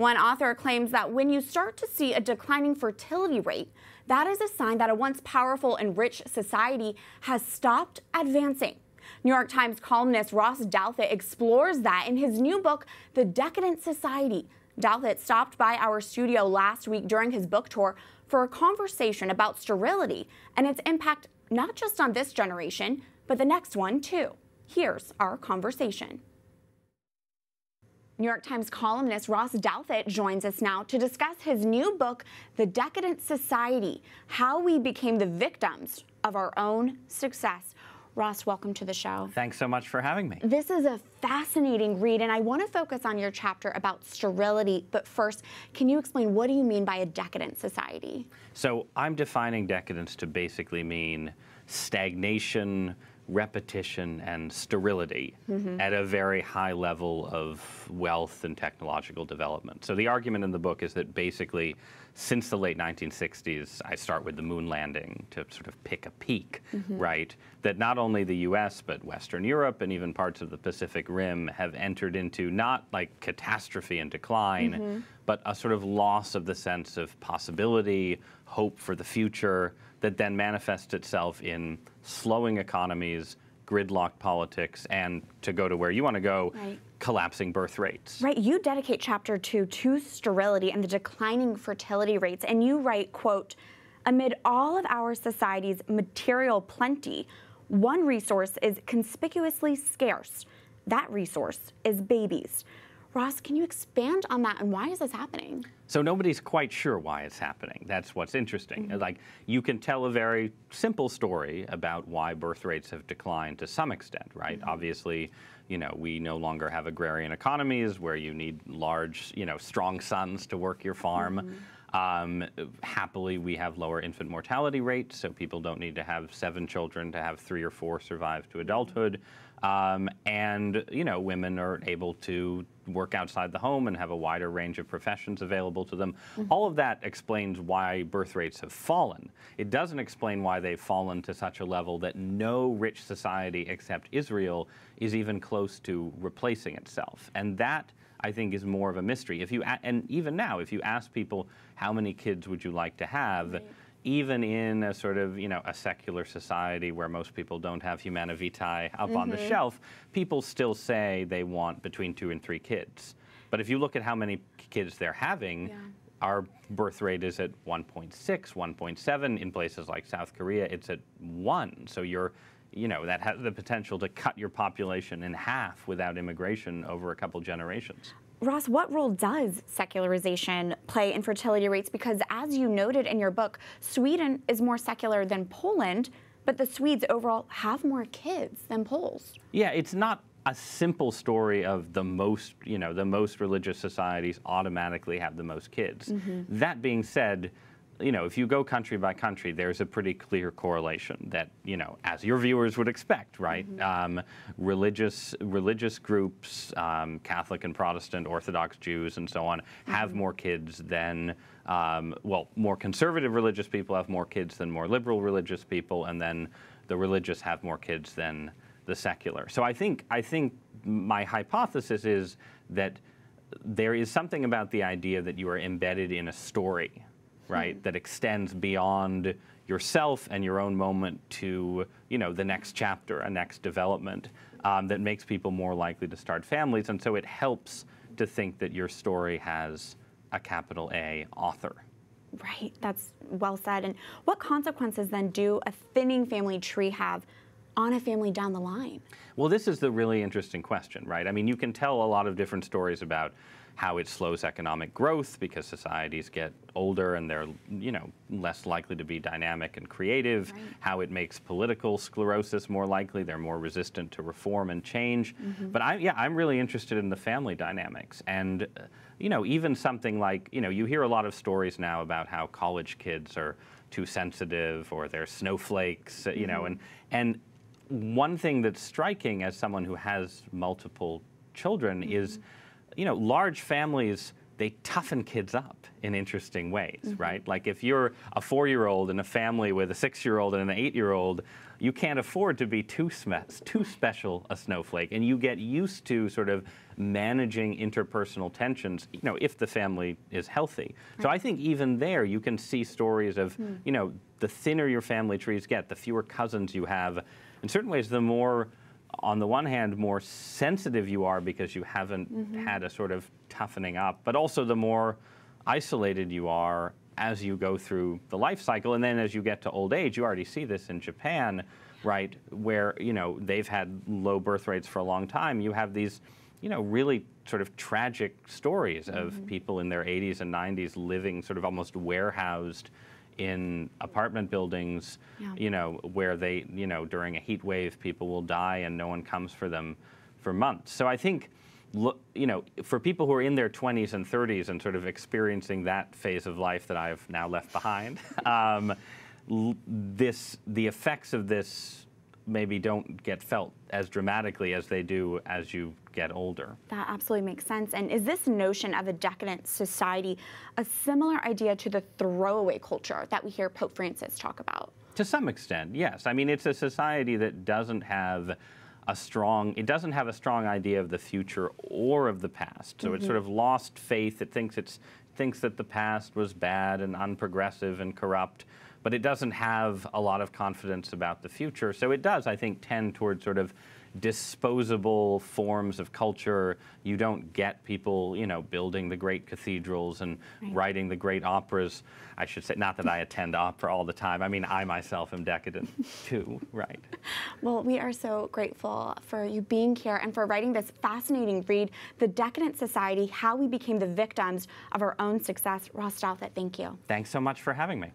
One author claims that when you start to see a declining fertility rate, that is a sign that a once powerful and rich society has stopped advancing. New York Times columnist Ross Douthat explores that in his new book, The Decadent Society. Douthat stopped by our studio last week during his book tour for a conversation about sterility and its impact not just on this generation, but the next one too. Here's our conversation. New York Times columnist Ross Douthat joins us now to discuss his new book, The Decadent Society, How We Became the Victims of Our Own Success. Ross, welcome to the show. Thanks so much for having me. This is a fascinating read, and I want to focus on your chapter about sterility. But first, can you explain what do you mean by a decadent society? So I'm defining decadence to basically mean stagnation, repetition, and sterility at a very high level of wealth and technological development. So the argument in the book is that basically since the late 1960s, I start with the moon landing to sort of pick a peak, right? That not only the US, but Western Europe and even parts of the Pacific Rim have entered into not like catastrophe and decline, but a sort of loss of the sense of possibility, hope for the future, that then manifests itself in slowing economies, gridlocked politics, and to go to where you want to go, collapsing birth rates. Right, you dedicate chapter 2 to sterility and the declining fertility rates, and you write, quote, amid all of our society's material plenty, one resource is conspicuously scarce. That resource is babies. Ross, can you expand on that, and why is this happening? So nobody's quite sure why it's happening. That's what's interesting. Like, you can tell a very simple story about why birth rates have declined to some extent, right? Obviously, you know, we no longer have agrarian economies where you need large, you know, strong sons to work your farm. Happily, we have lower infant mortality rates, so people don't need to have 7 children to have 3 or 4 survive to adulthood. And, you know, women are able to work outside the home and have a wider range of professions available to them. All of that explains why birth rates have fallen. It doesn't explain why they've fallen to such a level that no rich society except Israel is even close to replacing itself. And that, I think, is more of a mystery. If you and even now, if you ask people how many kids would you like to have, even in a sort of, you know, a secular society where most people don't have humana vitae up on the shelf, people still say they want between 2 and 3 kids. But if you look at how many kids they're having, our birth rate is at 1.6, 1.7. In places like South Korea, it's at 1. So you're, you know, that has the potential to cut your population in half without immigration over a couple generations. Ross, what role does secularization play in fertility rates? Because as you noted in your book, Sweden is more secular than Poland, but the Swedes overall have more kids than Poles. Yeah, it's not a simple story of the most, you know, the most religious societies automatically have the most kids. That being said, you know, if you go country by country, there's a pretty clear correlation that, you know, as your viewers would expect, right? Religious groups, Catholic and Protestant, Orthodox Jews, and so on, have more kids than, well, more conservative religious people have more kids than more liberal religious people, and then the religious have more kids than the secular. So I think my hypothesis is that there is something about the idea that you are embedded in a story, right, that extends beyond yourself and your own moment to, you know, the next chapter, a next development, that makes people more likely to start families. And so it helps to think that your story has a capital A author. Right, that's well said. And what consequences then do a thinning family tree have on a family down the line? Well, this is the really interesting question, right? I mean, you can tell a lot of different stories about how it slows economic growth because societies get older and they're, you know, less likely to be dynamic and creative, how it makes political sclerosis more likely, they're more resistant to reform and change. But I'm really interested in the family dynamics. And, you know, even something like, you know, you hear a lot of stories now about how college kids are too sensitive or they're snowflakes, you know, and one thing that's striking as someone who has multiple children is, you know, large families they toughen kids up in interesting ways, right? Like if you're a 4-year-old in a family with a 6-year-old and an 8-year-old, you can't afford to be too special a snowflake, and you get used to sort of managing interpersonal tensions, you know, if the family is healthy. Right. So I think even there you can see stories of, you know, the thinner your family trees get, the fewer cousins you have. In certain ways, the more, on the one hand, more sensitive you are because you haven't had a sort of toughening up, but also the more isolated you are as you go through the life cycle. And then as you get to old age, you already see this in Japan, right, where, you know, they've had low birth rates for a long time. You have these, you know, really sort of tragic stories of people in their 80s and 90s living sort of almost warehoused in apartment buildings, you know, where they, you know, during a heat wave, people will die and no one comes for them for months. So I think, you know, for people who are in their 20s and 30s and sort of experiencing that phase of life that I've now left behind, the effects of this maybe don't get felt as dramatically as they do as you get older. That absolutely makes sense. And is this notion of a decadent society a similar idea to the throwaway culture that we hear Pope Francis talk about? To some extent, yes. I mean, it's a society that doesn't have a strong idea of the future or of the past. So it's sort of lost faith. It thinks that the past was bad and unprogressive and corrupt, but it doesn't have a lot of confidence about the future. So it does, I think, tend toward sort of disposable forms of culture. You don't get people, you know, building the great cathedrals and writing the great operas. I should say, not that I attend opera all the time. I mean, I myself am decadent too, right? Well, we are so grateful for you being here and for writing this fascinating read, The Decadent Society, How We Became the Victims of Our Own Success. Ross Douthat, thank you. Thanks so much for having me.